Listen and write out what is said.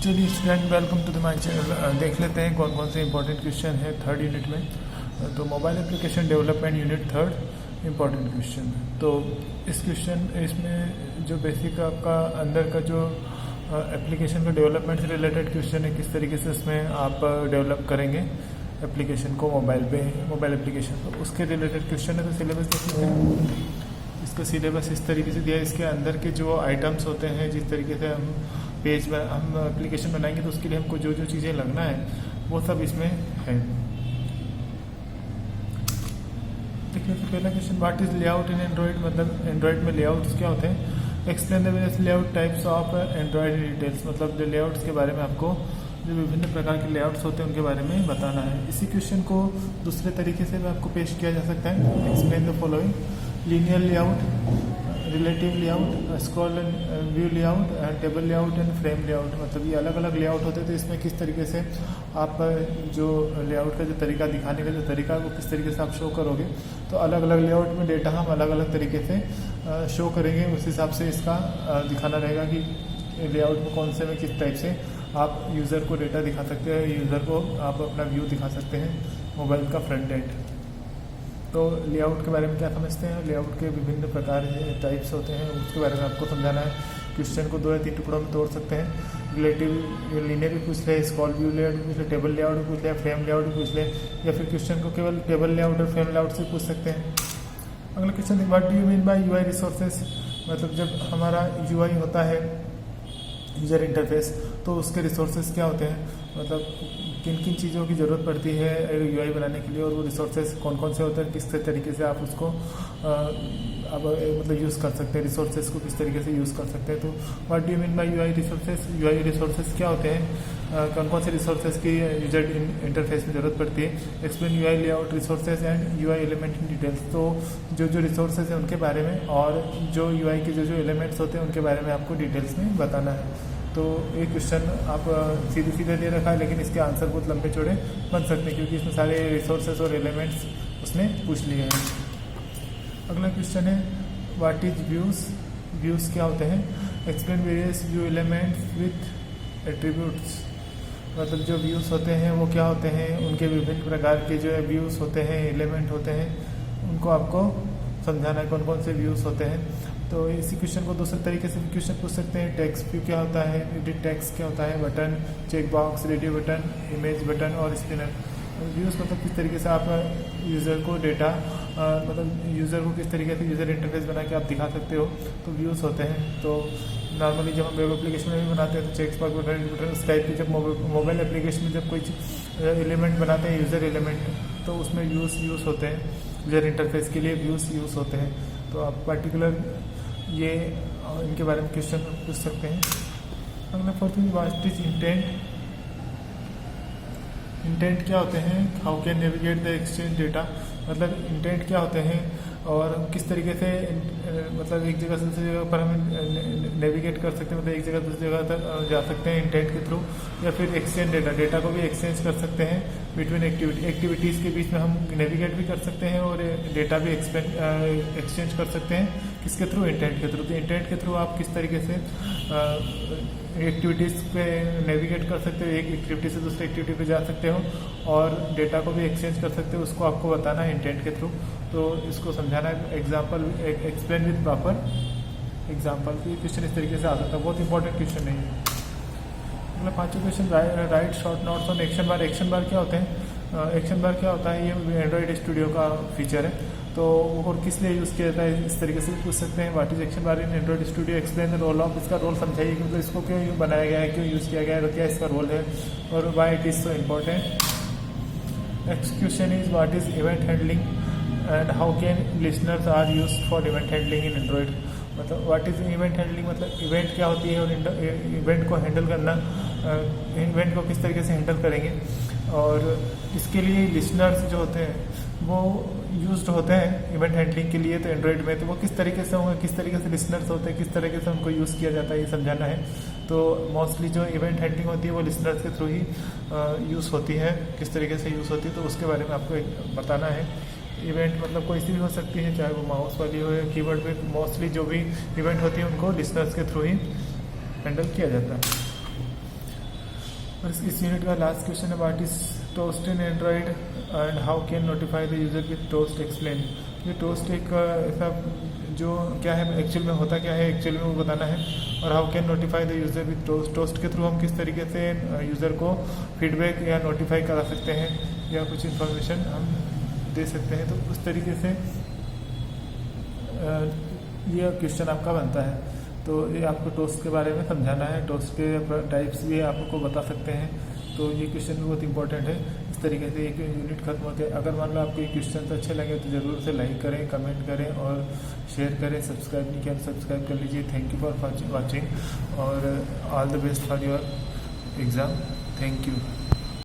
चलिए student, welcome to the my channel. देख लेते हैं कौन कौन से इंपॉर्टेंट क्वेश्चन है थर्ड यूनिट में। तो mobile application development unit third important question है। तो इसमें जो बेसिक आपका अंदर का जो एप्लीकेशन का डेवलपमेंट से रिलेटेड क्वेश्चन है, किस तरीके से इसमें आप डेवलप करेंगे एप्लीकेशन को मोबाइल एप्लीकेशन, तो उसके रिलेटेड क्वेश्चन है। तो सिलेबस देख लेते हैं। इसका सिलेबस इस तरीके से दिया है। इसके अंदर के जो आइटम्स होते हैं, जिस तरीके से हम एप्लीकेशन बनाएंगे तो उसके लिए हमको जो जो चीज़ें लगना है वो सब इसमें है। देखिए, तो पहला question, what is layout in Android, मतलब एंड्रॉइड में लेआउट्स क्या होते हैं। Explain the various layout types of Android details, मतलब जो लेआउट्स के बारे में आपको जो विभिन्न प्रकार के लेआउट्स होते हैं उनके बारे में बताना है। इसी क्वेश्चन को दूसरे तरीके से भी आपको पेश किया जा सकता है। Explain the following: linear layout, relative layout, scroll and view layout, table layout and frame layout. मतलब ये अलग अलग लेआउट होते हैं। तो इसमें किस तरीके से आप जो लेआउट का जो तरीका दिखाने का जो तरीका है वो किस तरीके से आप शो करोगे। तो अलग अलग लेआउट में डेटा हम अलग अलग तरीके से शो करेंगे। उस हिसाब से इसका दिखाना रहेगा कि लेआउट में कौन से में किस टाइप से आप यूज़र को डेटा दिखा सकते हैं, यूज़र को आप अपना व्यू दिखा सकते हैं मोबाइल का फ्रंट एंड। तो लेआउट के बारे में क्या समझते हैं, लेआउट के विभिन्न प्रकार टाइप्स होते हैं, उसके बारे में आपको समझाना है। क्वेश्चन को 2 या 3 टुकड़ों में तोड़ सकते हैं। रिलेटिव लीनियर भी पूछ ले, स्क्रॉल व्यू लेआउट भी पूछ ले, टेबल लेआउट भी पूछ ले, फ्रेम लेआउट भी पूछ ले, या फिर क्वेश्चन को केवल टेबल लेआउट और फ्रेम लेआउट से पूछ सकते हैं। अगला question, what do you mean by UI resources, मतलब जब हमारा यूआई होता है यूजर इंटरफेस, तो उसके रिसोर्सेज क्या होते हैं, मतलब किन किन चीज़ों की ज़रूरत पड़ती है यूआई बनाने के लिए, और वो रिसोर्सेज कौन कौन से होते हैं, किस तरीके से आप उसको मतलब यूज़ कर सकते हैं, रिसोर्सेज को किस तरीके से यूज़ कर सकते हैं। तो what do you mean by UI resources, UI resources क्या होते हैं, कौन कौन से रिसोर्सेज की यूजर इंटरफेस में ज़रूरत पड़ती है। Explain UI layout resources and UI element in details, तो जो रिसोर्सेज हैं उनके बारे में और जो यूआई के जो एलिमेंट्स होते हैं उनके बारे में आपको डिटेल्स में बताना है। तो ये क्वेश्चन आप सीधे दे रखा है, लेकिन इसके आंसर बहुत लंबे चौड़े बन सकते हैं क्योंकि इसमें सारे रिसोर्सेज और एलिमेंट्स उसने पूछ लिए हैं। अगला क्वेश्चन है, व्हाट इज व्यूज़, व्यूज़ क्या होते हैं। Explain various view elements with attributes, मतलब जो व्यूज़ होते हैं वो क्या होते हैं, उनके विभिन्न प्रकार के जो व्यूज़ होते हैं, एलिमेंट होते हैं, उनको आपको समझाना है कौन कौन से व्यूज़ होते हैं। तो इसी क्वेश्चन को दूसरे तरीके से क्वेश्चन पूछ सकते हैं। टेक्स्ट व्यू क्या होता है, एडिट टेक्स्ट क्या होता है, button, check box, radio button, image button और स्पिनर। व्यूज़ मतलब किस तरीके से आप यूज़र को डेटा मतलब यूज़र को किस तरीके से यूज़र इंटरफेस बना के आप दिखा सकते हो, तो व्यूज़ होते हैं। तो नॉर्मली जब हम वेब एप्लीकेशन में भी बनाते हैं तो चेक बॉक्स, बटन, उस टाइप की जब मोबाइल एप्लीकेशन में जब कोई एलिमेंट बनाते हैं यूज़र एलिमेंट, तो उसमें यूज़ होते हैं, यूज़र इंटरफेस के लिए यूज़ होते हैं। तो आप पर्टिकुलर ये इनके बारे में क्वेश्चन पूछ सकते हैं। अगला fourth is what is intent, intent क्या होते हैं। How can navigate the exchange data, मतलब इंटेंट क्या होते हैं और किस तरीके से मतलब एक जगह से दूसरी जगह पर हम नेविगेट कर सकते हैं, मतलब एक जगह दूसरी जगह तक जा सकते हैं इंटेंट के थ्रू, या फिर एक्सचेंज डेटा को भी एक्सचेंज कर सकते हैं बिटवीन एक्टिविटीज़ के बीच में हम नेविगेट भी कर सकते हैं और डेटा भी एक्सचेंज कर सकते हैं। किसके थ्रू, इंटेंट के थ्रू। तो इंटेंट के थ्रू आप किस तरीके से एक्टिविटीज़ पे नेविगेट कर सकते हो, एक एक्टिविटी से दूसरी एक्टिविटी पे जा सकते हो और डेटा को भी एक्सचेंज कर सकते हो, उसको आपको बताना है इंटेंट के थ्रू। तो इसको समझाना है। Example, explain with proper example. ये क्वेश्चन इस तरीके से आ सकता है, बहुत इंपॉर्टेंट क्वेश्चन नहीं है। मतलब 5वां question, write short notes on action bar. Action bar क्या होते हैं, एक्शन बार क्या होता है, ये एंड्रॉइड स्टूडियो का फीचर है। तो और किस लिए यूज़ किया जाता है, इस तरीके से पूछ सकते हैं। What is action bar in Android Studio, explain the role of, इसका रोल समझाइए कि मतलब इसको क्यों बनाया गया है, क्यों यूज़ किया गया है, क्या इसका रोल है और why it is so important. Next question is what is event handling and how can listeners are use for event handling in Android, मतलब व्हाट इज इवेंट हैंडलिंग, मतलब इवेंट क्या होती है और इवेंट को हैंडल करना, इवेंट को किस तरीके से हैंडल करेंगे, और इसके लिए लिसनर्स जो होते हैं वो यूज्ड होते हैं इवेंट हैंडलिंग के लिए। तो एंड्रॉइड में तो वो किस तरीके से होंगे, किस तरीके से लिसनर्स होते हैं, किस तरीके से उनको यूज़ किया जाता है, ये समझाना है। तो मोस्टली जो इवेंट हैंडलिंग होती है वो लिसनर्स के थ्रू ही यूज़ होती है, किस तरीके से यूज़ होती है तो उसके बारे में आपको बताना है। इवेंट मतलब कोई सी भी हो सकती है, चाहे वो माउस वाली हो या कीबोर्ड पे, मोस्टली जो भी इवेंट होती है उनको लिसनर्स के थ्रू ही हैंडल किया जाता है। और इस यूनिट का लास्ट क्वेश्चन है what is toast in Android and how can notify the user with toast explain. ये टोस्ट एक ऐसा जो क्या है एक्चुअल में होता क्या है एक्चुअल में वो बताना है, और how can notify the user with toast. Toast के थ्रू हम किस तरीके से यूज़र को फीडबैक या नोटिफाई करा सकते हैं या कुछ इन्फॉर्मेशन हम दे सकते हैं। तो उस तरीके से ये क्वेश्चन आपका बनता है। तो ये आपको टोस्ट के बारे में समझाना है, टोस्ट के टाइप्स भी आपको बता सकते हैं। तो ये क्वेश्चन भी बहुत इंपॉर्टेंट है। इस तरीके से एक यूनिट खत्म होते हैं। अगर मान लो आपको ये क्वेश्चन अच्छे लगे तो ज़रूर से लाइक करें, कमेंट करें और शेयर करें। सब्सक्राइब नहीं किया तो सब्सक्राइब कर लीजिए। थैंक यू फॉर वॉचिंग और all the best for your exam. Thank you.